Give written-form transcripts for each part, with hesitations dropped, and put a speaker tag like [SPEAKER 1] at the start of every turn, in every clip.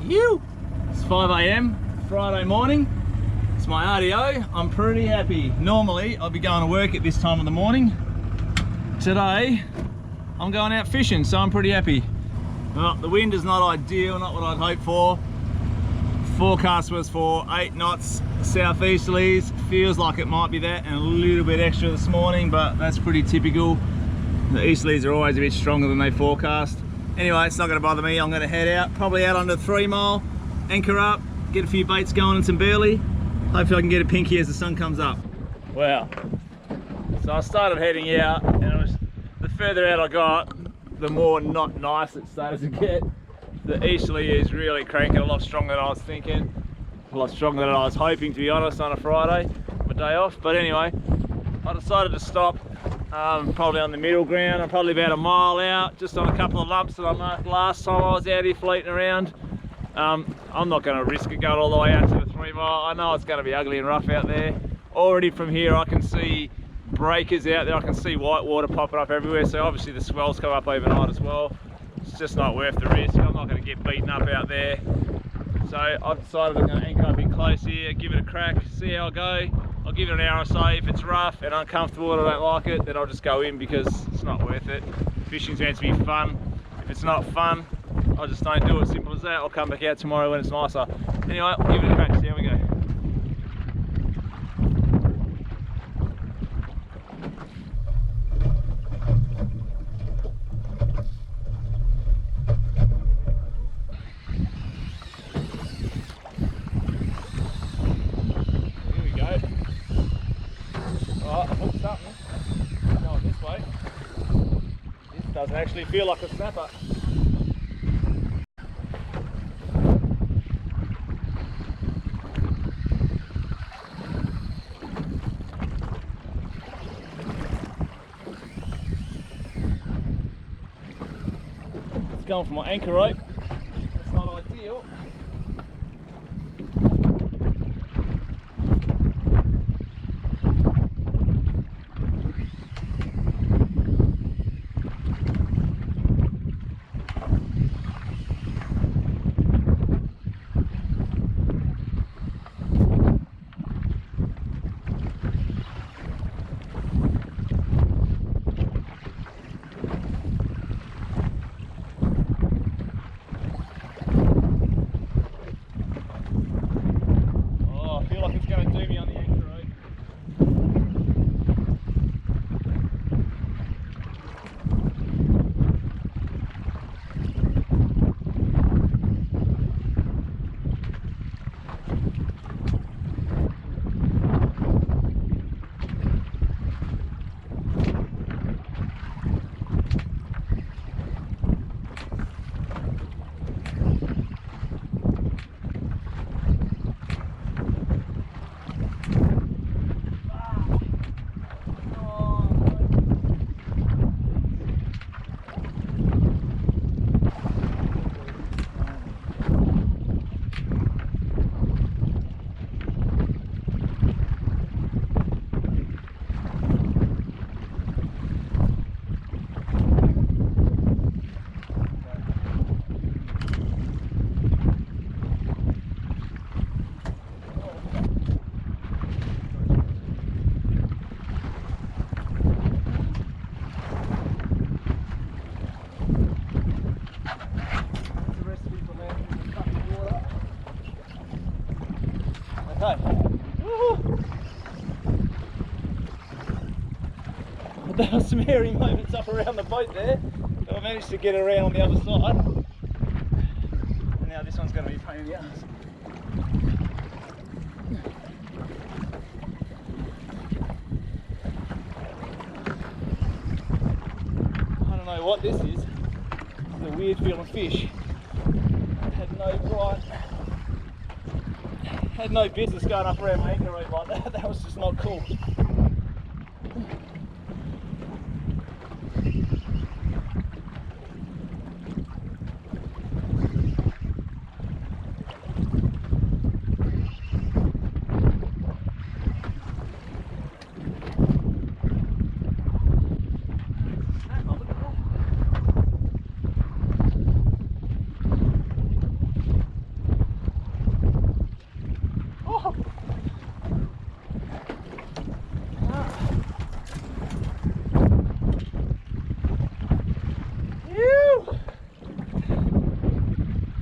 [SPEAKER 1] Phew! It's 5 AM, Friday morning. It's my RDO. I'm pretty happy. Normally, I'll be going to work at this time of the morning. Today, I'm going out fishing, so I'm pretty happy. Well, the wind is not ideal, not what I'd hoped for. Forecast was for 8 knots southeasterlies. Feels like it might be that and a little bit extra this morning, but that's pretty typical. The easterlies are always a bit stronger than they forecast. Anyway, it's not going to bother me. I'm going to head out, probably out under 3 mile, anchor up, get a few baits going and some burley. Hopefully I can get a pinky as the sun comes up. Wow. So I started heading out, and it was, the further out I got, the more not nice it started to get. The easterly is really cranking a lot stronger than I was thinking. A lot stronger than I was hoping, to be honest, on a Friday, my day off. But anyway, I decided to stop, probably on the middle ground. I'm probably about a mile out, just on a couple of lumps that I marked last time I was out here fleeting around. I'm not going to risk it going all the way out to the 3 mile. I know it's going to be ugly and rough out there. Already from here I can see breakers out there. I can see white water popping up everywhere, so obviously the swells come up overnight as well. It's just not worth the risk. I'm not going to get beaten up out there. So I've decided I'm going to anchor up in close here, give it a crack, see how I go. I'll give it an hour or so. If it's rough and uncomfortable and I don't like it, then I'll just go in because it's not worth it. Fishing's meant to be fun. If it's not fun, I just don't do it. Simple as that. I'll come back out tomorrow when it's nicer. Anyway, I'll give it a crack, see how we go. Doesn't actually feel like a snapper. It's going for my anchor rope. It's not ideal. There were some hairy moments up around the boat there, but I managed to get around on the other side. And now this one's going to be a pain in the ass. I don't know what this is. It's a weird feeling fish. Had no business going up around my anchor rope like that. That was just not cool.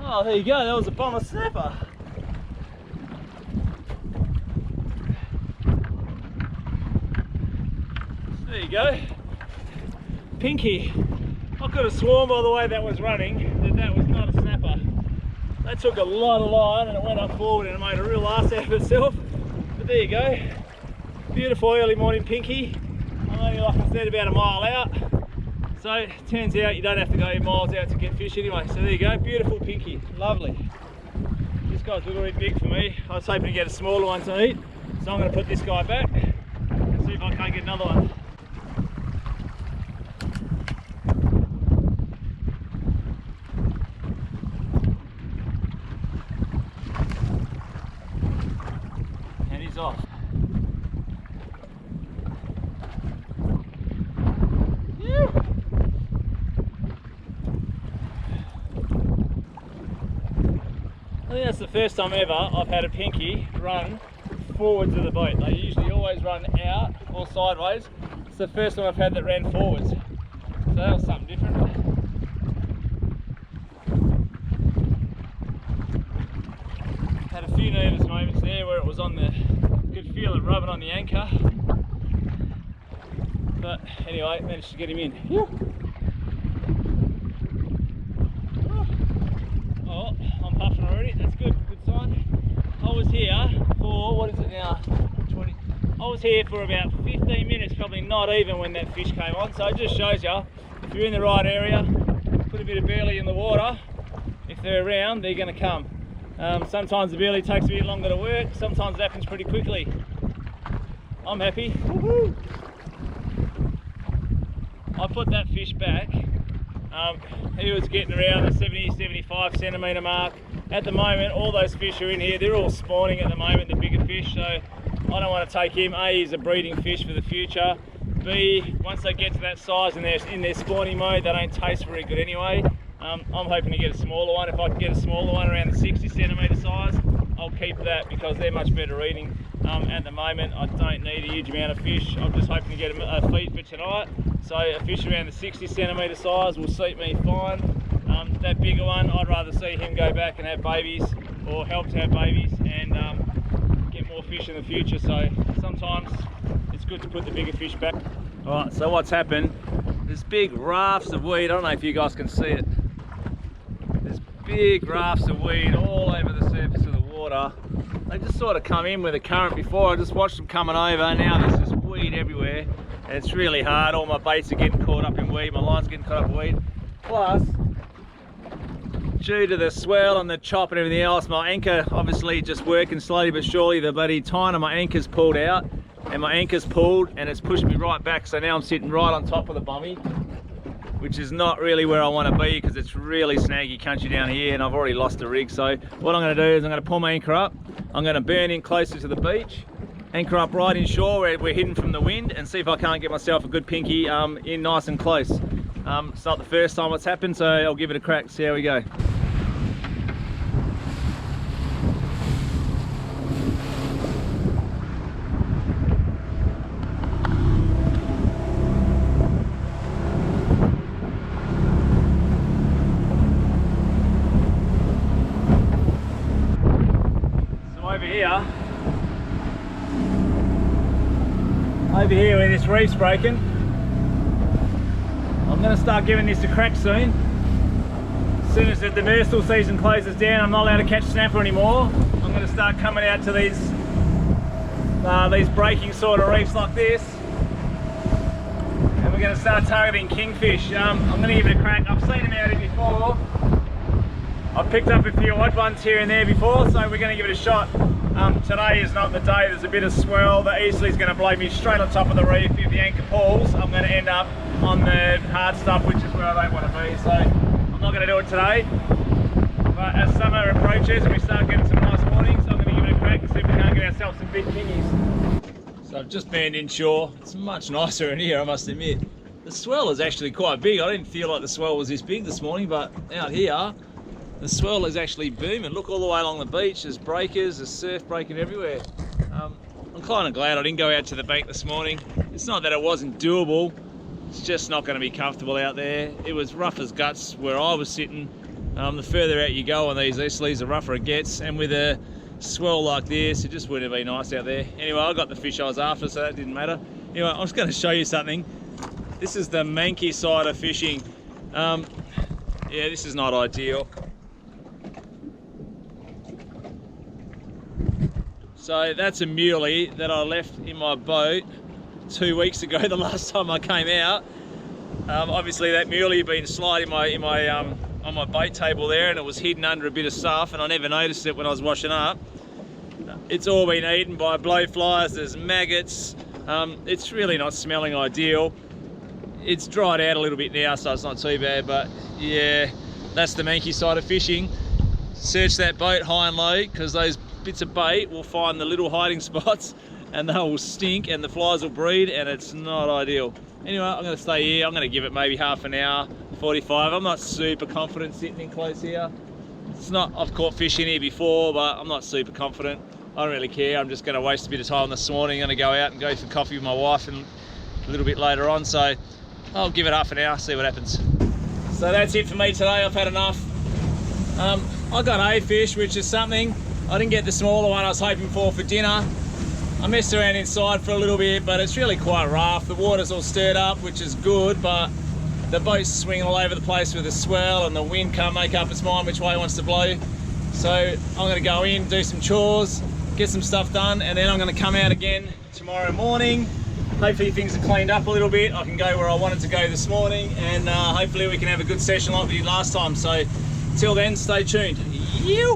[SPEAKER 1] Oh, there you go, that was a bomber snapper. There you go. Pinky. I could have sworn by the way that was running that that was not a snapper. That took a lot of line and it went up forward and it made a real ass out of itself. But there you go. Beautiful early morning pinky. I'm only, like I said, about a mile out. So it turns out you don't have to go miles out to get fish anyway. So there you go, beautiful pinky, lovely. This guy's a little bit big for me. I was hoping to get a smaller one to eat. So I'm going to put this guy back and see if I can't get another one. And he's off. I think that's the first time ever I've had a pinky run forwards of the boat. They usually always run out or sideways. It's the first time I've had that ran forwards. So that was something different. Had a few nervous moments there where it was on the, could feel it rubbing on the anchor. But anyway, managed to get him in. Oh, I'm puffing already, that's good, good sign. I was here for, what is it now, 20? I was here for about 15 minutes, probably not even when that fish came on. So it just shows you, if you're in the right area, put a bit of burley in the water, if they're around, they're going to come. Sometimes the burley takes a bit longer to work, sometimes it happens pretty quickly. I'm happy. Woohoo! I put that fish back. He was getting around the 70-75 centimetre mark. At the moment, all those fish are in here. They're all spawning at the moment, the bigger fish, so I don't want to take him. A, he's a breeding fish for the future. B, once they get to that size and they're in their spawning mode, they don't taste very good anyway. I'm hoping to get a smaller one. If I can get a smaller one around the 60 centimetre size, I'll keep that because they're much better eating. At the moment, I don't need a huge amount of fish. I'm just hoping to get a feed for tonight. So a fish around the 60 centimetre size will suit me fine. That bigger one, I'd rather see him go back and have babies or help to have babies and get more fish in the future. So sometimes it's good to put the bigger fish back. Alright, so what's happened, there's big rafts of weed. I don't know if you guys can see it. There's big rafts of weed all over the surface of the water. They just sort of come in with the current before. I just watched them coming over. Now there's just weed everywhere. And it's really hard. All my baits are getting caught up in weed. My line's getting caught up in weed. Plus, due to the swell and the chop and everything else, my anchor obviously just working slowly but surely. The bloody tine on my anchor's pulled out. And my anchor's pulled and it's pushed me right back. So now I'm sitting right on top of the bommie, which is not really where I want to be because it's really snaggy country down here and I've already lost the rig. So what I'm going to do is I'm going to pull my anchor up. I'm going to burn in closer to the beach, anchor up right inshore where we're hidden from the wind, and see if I can't get myself a good pinky in nice and close. It's not the first time it's happened, so I'll give it a crack, see how we go. Over here where this reef's breaking, I'm going to start giving this a crack soon. As soon as the demersal season closes down, I'm not allowed to catch snapper anymore. I'm going to start coming out to these breaking sort of reefs like this, and we're going to start targeting kingfish. I'm going to give it a crack. I've seen them out here before. I've picked up a few odd ones here and there before, so we're going to give it a shot. Today is not the day. There's a bit of swell. The easterly's going to blow me straight on top of the reef. If the anchor pulls, I'm going to end up on the hard stuff, which is where I don't want to be. So I'm not going to do it today. But as summer approaches and we start getting some nice mornings, I'm going to give it a crack and see if we can't get ourselves some big kingies. So I've just burned inshore. It's much nicer in here, I must admit. The swell is actually quite big. I didn't feel like the swell was this big this morning, but out here, the swell is actually booming. Look all the way along the beach, there's breakers, there's surf breaking everywhere. I'm kind of glad I didn't go out to the bank this morning. It's not that it wasn't doable, it's just not going to be comfortable out there. It was rough as guts where I was sitting. The further out you go on these easterlies, the rougher it gets, and with a swell like this, it just wouldn't have been nice out there. Anyway, I got the fish I was after, so that didn't matter. Anyway, I'm just going to show you something. This is the manky side of fishing. Yeah, this is not ideal. So that's a muley that I left in my boat 2 weeks ago, the last time I came out. Obviously that muley had been sliding on my bait table there, and it was hidden under a bit of stuff, and I never noticed it when I was washing up. It's all been eaten by blowflies, there's maggots. It's really not smelling ideal. It's dried out a little bit now, so it's not too bad, but yeah, that's the manky side of fishing. Search that boat high and low, because those bits of bait will find the little hiding spots and they will stink and the flies will breed, and it's not ideal. Anyway, I'm going to stay here. I'm going to give it maybe half an hour, 45. I'm not super confident sitting in close here. It's not, I've caught fish in here before, but I'm not super confident. I don't really care. I'm just going to waste a bit of time this morning. I'm going to go out and go for coffee with my wife and a little bit later on, so I'll give it half an hour, see what happens. So that's it for me today. I've had enough. I got a fish, which is something. I didn't get the smaller one I was hoping for dinner. I messed around inside for a little bit, but it's really quite rough. The water's all stirred up, which is good, but the boat's swinging all over the place with the swell, and the wind can't make up its mind which way it wants to blow. So I'm going to go in, do some chores, get some stuff done, and then I'm going to come out again tomorrow morning. Hopefully things are cleaned up a little bit. I can go where I wanted to go this morning, and hopefully we can have a good session like we did last time. So till then, stay tuned. Yew!